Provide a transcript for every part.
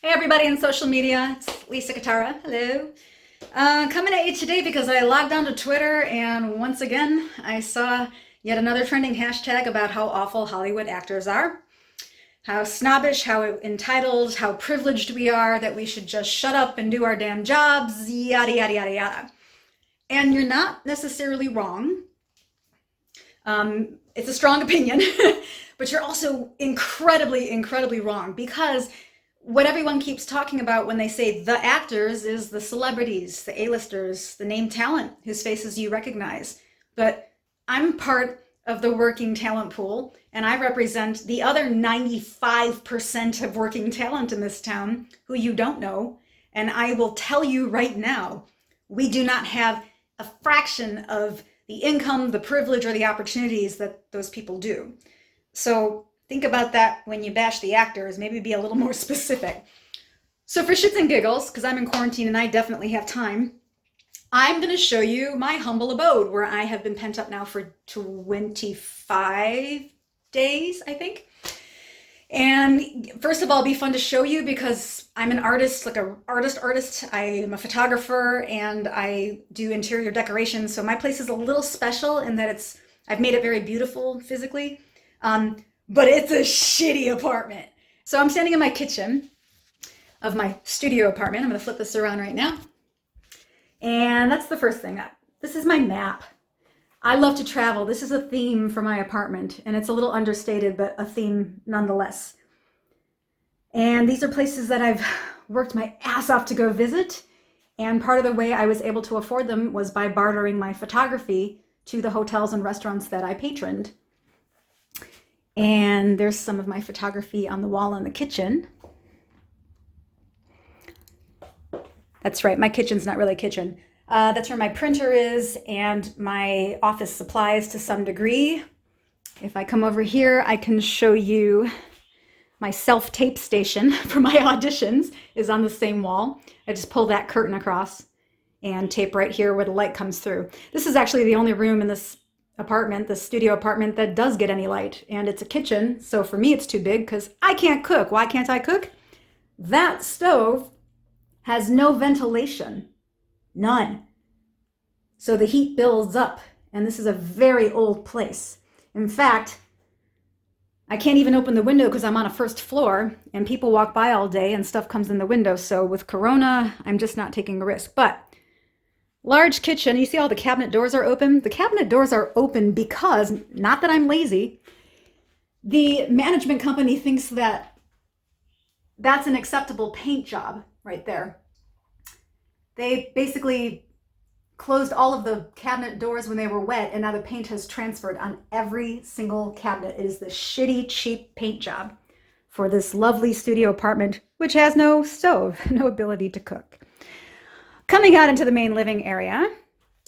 Hey everybody in social media, it's Lisa Katara. Hello. Coming at you today because I logged onto Twitter and once again I saw yet another trending hashtag about how awful Hollywood actors are, how snobbish, how entitled, how privileged we are, that we should just shut up and do our damn jobs, yada yada yada yada. And you're not necessarily wrong. It's a strong opinion, but you're also incredibly, incredibly wrong because what everyone keeps talking about when they say the actors is the celebrities, the A-listers, the name talent whose faces you recognize. But I'm part of the working talent pool, and I represent the other 95% of working talent in this town who you don't know. And I will tell you right now, we do not have a fraction of the income, the privilege, or the opportunities that those people do. So think about that when you bash the actors, maybe be a little more specific. So for shits and giggles, because I'm in quarantine and I definitely have time, I'm going to show you my humble abode where I have been pent up now for 25 days, I think. And first of all, it'll be fun to show you because I'm an artist, like a artist. I am a photographer and I do interior decorations. So my place is a little special in that I've made it very beautiful physically. But it's a shitty apartment. So I'm standing in my kitchen of my studio apartment. I'm gonna flip this around right now. And that's the first thing. This is my map. I love to travel. This is a theme for my apartment, and it's a little understated, but a theme nonetheless. And these are places that I've worked my ass off to go visit. And part of the way I was able to afford them was by bartering my photography to the hotels and restaurants that I patroned. And there's some of my photography on the wall in the kitchen. That's right, my kitchen's not really a kitchen. That's where my printer is and my office supplies to some degree. If I come over here, I can show you my self-tape station for my auditions is on the same wall. I just pull that curtain across and tape right here where the light comes through. This is actually the only room in this apartment, the studio apartment, that does get any light. And it's a kitchen, so for me it's too big because I can't cook. Why can't I cook? That stove has no ventilation. None. So the heat builds up, and this is a very old place. In fact, I can't even open the window because I'm on a first floor and people walk by all day and stuff comes in the window. So with Corona, I'm just not taking a risk. But large kitchen, you see all the cabinet doors are open? The cabinet doors are open because, not that I'm lazy, the management company thinks that that's an acceptable paint job right there. They basically closed all of the cabinet doors when they were wet, and now the paint has transferred on every single cabinet. It is the shitty, cheap paint job for this lovely studio apartment, which has no stove, no ability to cook. Coming out into the main living area.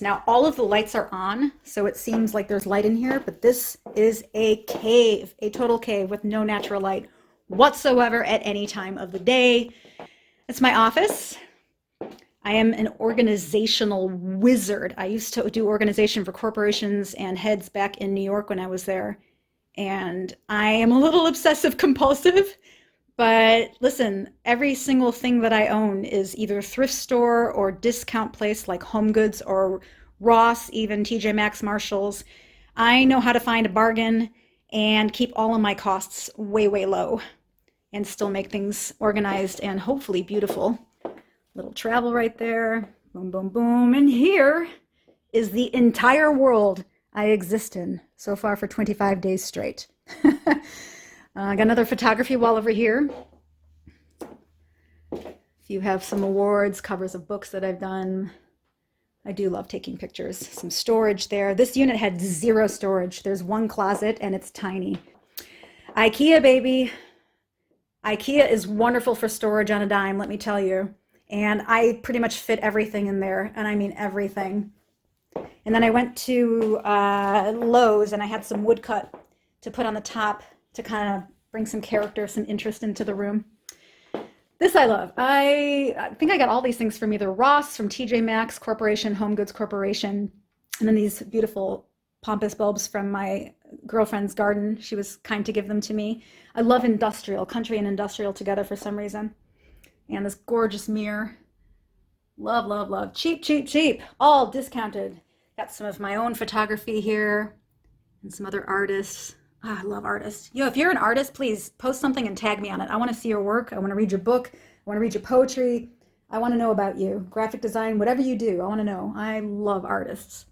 Now all of the lights are on, so it seems like there's light in here, but this is a cave, a total cave with no natural light whatsoever at any time of the day. It's my office. I am an organizational wizard. I used to do organization for corporations and heads back in New York when I was there. And I am a little obsessive compulsive, but listen, every single thing that I own is either thrift store or discount place like Home Goods or Ross, even TJ Maxx, Marshalls. I know how to find a bargain and keep all of my costs way, way low and still make things organized and hopefully beautiful. Little travel right there. Boom, boom, boom. And here is the entire world I exist in so far for 25 days straight. I got another photography wall over here. If you have some awards, covers of books that I've done. I do love taking pictures. Some storage there. This unit had zero storage. There's one closet and it's tiny. IKEA, baby. IKEA is wonderful for storage on a dime, let me tell you. And I pretty much fit everything in there, and I mean everything. And then I went to Lowe's and I had some woodcut to put on the top to kind of bring some character, some interest into the room. This I love. I think I got all these things from either Ross, from TJ Maxx Corporation, Home Goods Corporation, and then these beautiful pompous bulbs from my girlfriend's garden. She was kind to give them to me. I love industrial, country and industrial together for some reason. And this gorgeous mirror. Love, love, love. Cheap, cheap, cheap. All discounted. Got some of my own photography here and some other artists. Ah, I love artists. Yo, if you're an artist, please post something and tag me on it. I want to see your work. I want to read your book. I want to read your poetry. I want to know about you. Graphic design, whatever you do, I want to know. I love artists.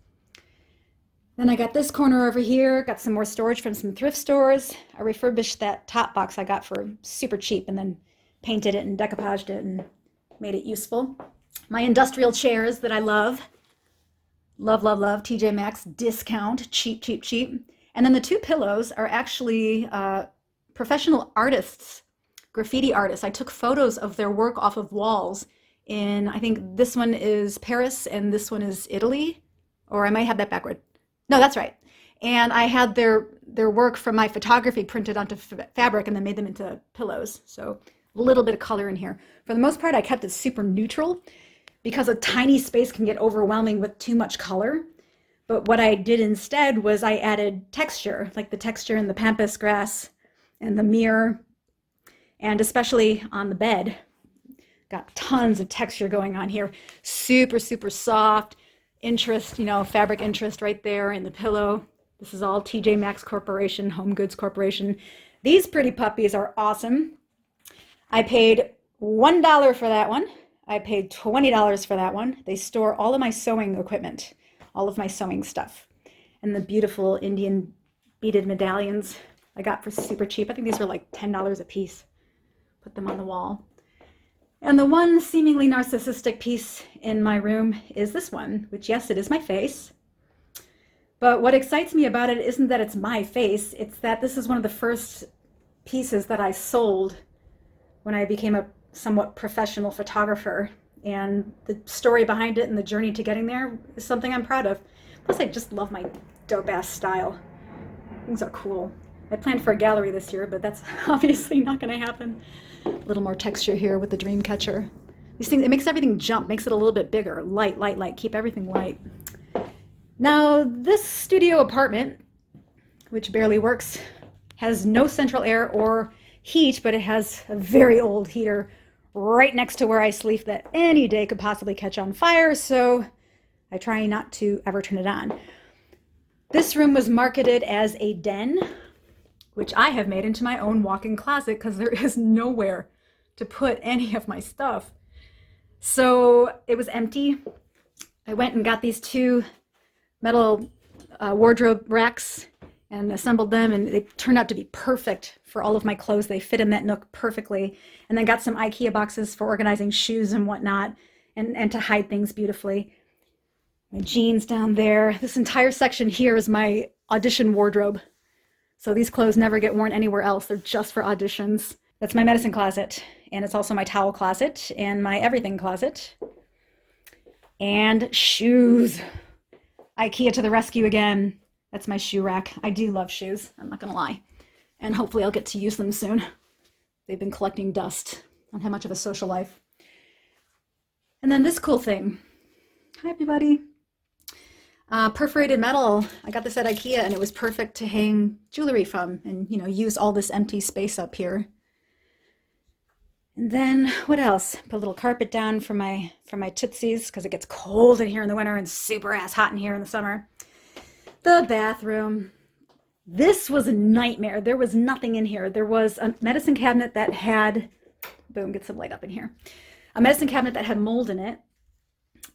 Then I got this corner over here. Got some more storage from some thrift stores. I refurbished that top box I got for super cheap and then painted it and decoupaged it and made it useful. My industrial chairs that I love. Love, love, love. TJ Maxx discount. Cheap, cheap, cheap. And then the two pillows are actually professional artists, graffiti artists. I took photos of their work off of walls in, I think this one is Paris and this one is Italy. Or I might have that backward. No, that's right. And I had their work from my photography printed onto fabric and then made them into pillows. So a little bit of color in here. For the most part, I kept it super neutral because a tiny space can get overwhelming with too much color. But what I did instead was I added texture, like the texture in the pampas grass and the mirror, and especially on the bed. Got tons of texture going on here. Super, super soft. Interest, fabric interest right there in the pillow. This is all TJ Maxx Corporation, Home Goods Corporation. These pretty puppies are awesome. I paid $1 for that one. I paid $20 for that one. They store all of my sewing equipment, all of my sewing stuff. And the beautiful Indian beaded medallions I got for super cheap. I think these were like $10 a piece. Put them on the wall. And the one seemingly narcissistic piece in my room is this one, which yes, it is my face. But what excites me about it isn't that it's my face, it's that this is one of the first pieces that I sold when I became a somewhat professional photographer. And the story behind it and the journey to getting there is something I'm proud of. Plus, I just love my dope-ass style. Things are cool. I planned for a gallery this year, but that's obviously not going to happen. A little more texture here with the dream catcher. These things, it makes everything jump, makes it a little bit bigger. Light, light, light. Keep everything light. Now, this studio apartment, which barely works, has no central air or heat, but it has a very old heater right next to where I sleep that any day could possibly catch on fire, so I try not to ever turn it on. This room was marketed as a den, which I have made into my own walk-in closet because there is nowhere to put any of my stuff. So it was empty. I went and got these two metal wardrobe racks and assembled them, and they turned out to be perfect for all of my clothes. They fit in that nook perfectly. And then got some IKEA boxes for organizing shoes and whatnot, and to hide things beautifully. My jeans down there. This entire section here is my audition wardrobe. So these clothes never get worn anywhere else. They're just for auditions. That's my medicine closet. And it's also my towel closet and my everything closet. And shoes. IKEA to the rescue again. That's my shoe rack. I do love shoes. I'm not going to lie. And hopefully I'll get to use them soon. They've been collecting dust. I don't have much of a social life. And then this cool thing. Hi, everybody. Perforated metal. I got this at IKEA and it was perfect to hang jewelry from and, use all this empty space up here. And then what else? Put a little carpet down for my tootsies because it gets cold in here in the winter and super ass hot in here in the summer. The bathroom. This was a nightmare. There was nothing in here. There was a medicine cabinet that had, boom, get some light up in here. A medicine cabinet that had mold in it.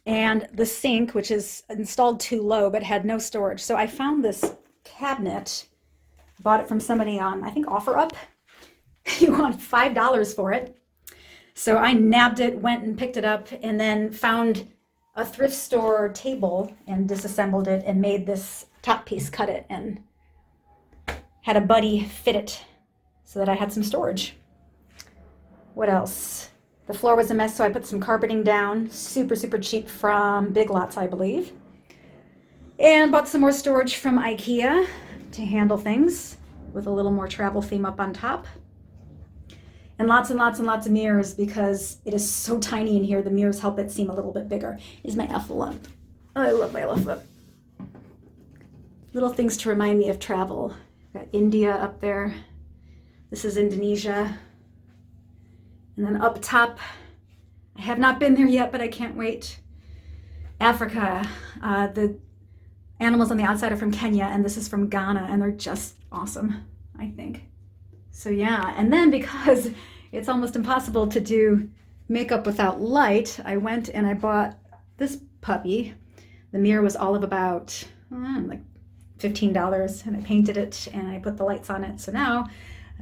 And the sink, which is installed too low, but had no storage. So I found this cabinet, bought it from somebody on, I think, OfferUp. You want $5 for it. So I nabbed it, went and picked it up, and then found a thrift store table and disassembled it and made this top piece, cut it, and had a buddy fit it so that I had some storage. What else? The floor was a mess, so I put some carpeting down, super, super cheap from Big Lots, I believe. And bought some more storage from IKEA to handle things with a little more travel theme up on top. And lots and lots and lots of mirrors because it is so tiny in here. The mirrors help it seem a little bit bigger. Is my effluent. Oh, I love my effluent. Little things to remind me of travel. Got India up there. This is Indonesia. And then up top, I have not been there yet, but I can't wait. Africa, the animals on the outside are from Kenya, and this is from Ghana, and they're just awesome, I think. So yeah, and then because it's almost impossible to do makeup without light, I went and I bought this puppy. The mirror was all of about like $15, and I painted it and I put the lights on it. So now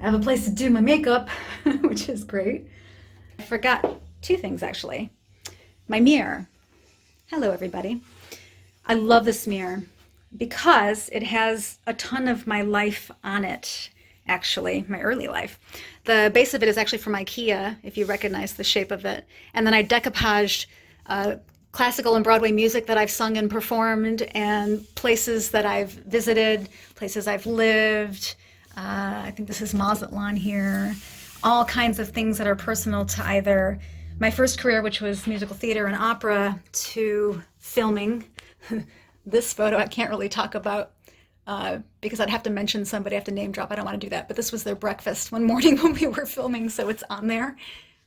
I have a place to do my makeup, which is great. I forgot two things actually. My mirror. Hello everybody. I love this mirror because it has a ton of my life on it, actually, my early life. The base of it is actually from IKEA, if you recognize the shape of it. And then I decoupaged classical and Broadway music that I've sung and performed, and places that I've visited, places I've lived. I think this is Mazatlan here. All kinds of things that are personal to either my first career, which was musical theater and opera, to filming. This photo I can't really talk about because I'd have to mention somebody, I have to name drop. I don't want to do that. But this was their breakfast one morning when we were filming, so it's on there.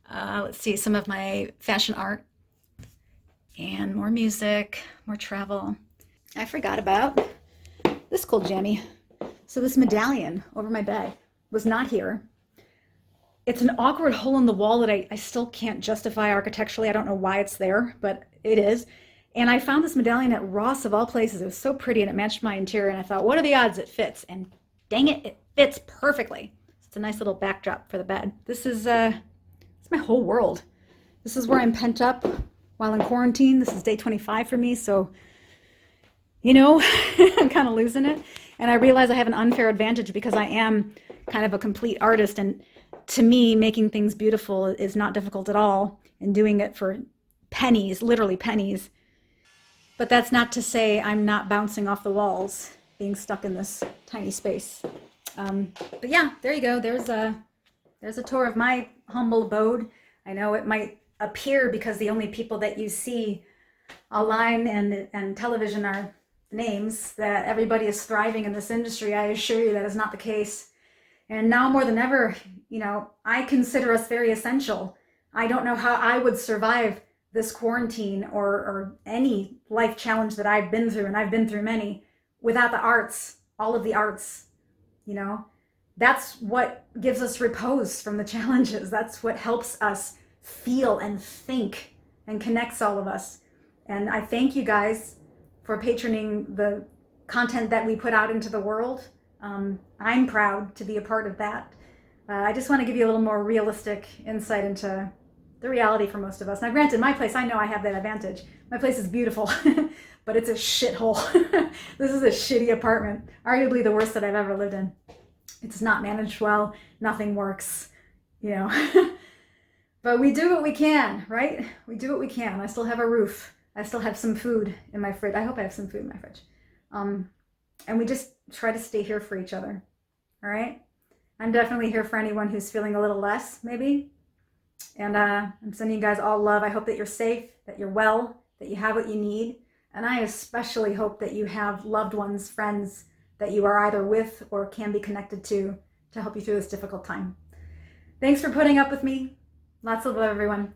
Let's see, some of my fashion art and more music, more travel. I forgot about this cool jammy. So this medallion over my bed was not here. It's an awkward hole in the wall that I still can't justify architecturally. I don't know why it's there, but it is. And I found this medallion at Ross of all places. It was so pretty and it matched my interior. And I thought, what are the odds it fits? And dang it, it fits perfectly. It's a nice little backdrop for the bed. This is it's my whole world. This is where I'm pent up while in quarantine. This is day 25 for me. So, you know, I'm kind of losing it. And I realize I have an unfair advantage because I am kind of a complete artist. And to me, making things beautiful is not difficult at all. And doing it for pennies, literally pennies. But that's not to say I'm not bouncing off the walls, being stuck in this tiny space. But yeah, there you go. There's a tour of my humble abode. I know it might appear because the only people that you see online and television are names, that everybody is thriving in this industry. I assure you that is not the case. And now more than ever, you know, I consider us very essential. I don't know how I would survive this quarantine or any life challenge that I've been through, and I've been through many, without the arts, all of the arts, you know. That's what gives us repose from the challenges. That's what helps us feel and think and connects all of us. And I thank you guys for patroning the content that we put out into the world. I'm proud to be a part of that. I just want to give you a little more realistic insight into the reality for most of us. Now, granted, my place, I know I have that advantage. My place is beautiful, but it's a shithole. This is a shitty apartment, arguably the worst that I've ever lived in. It's not managed well. Nothing works, you know. But we do what we can, right? We do what we can. I still have a roof. I still have some food in my fridge. I hope I have some food in my fridge. And we just try to stay here for each other, all right? I'm definitely here for anyone who's feeling a little less, maybe. And I'm sending you guys all love. I hope that you're safe, that you're well, that you have what you need. And I especially hope that you have loved ones, friends that you are either with or can be connected to help you through this difficult time. Thanks for putting up with me. Lots of love, everyone.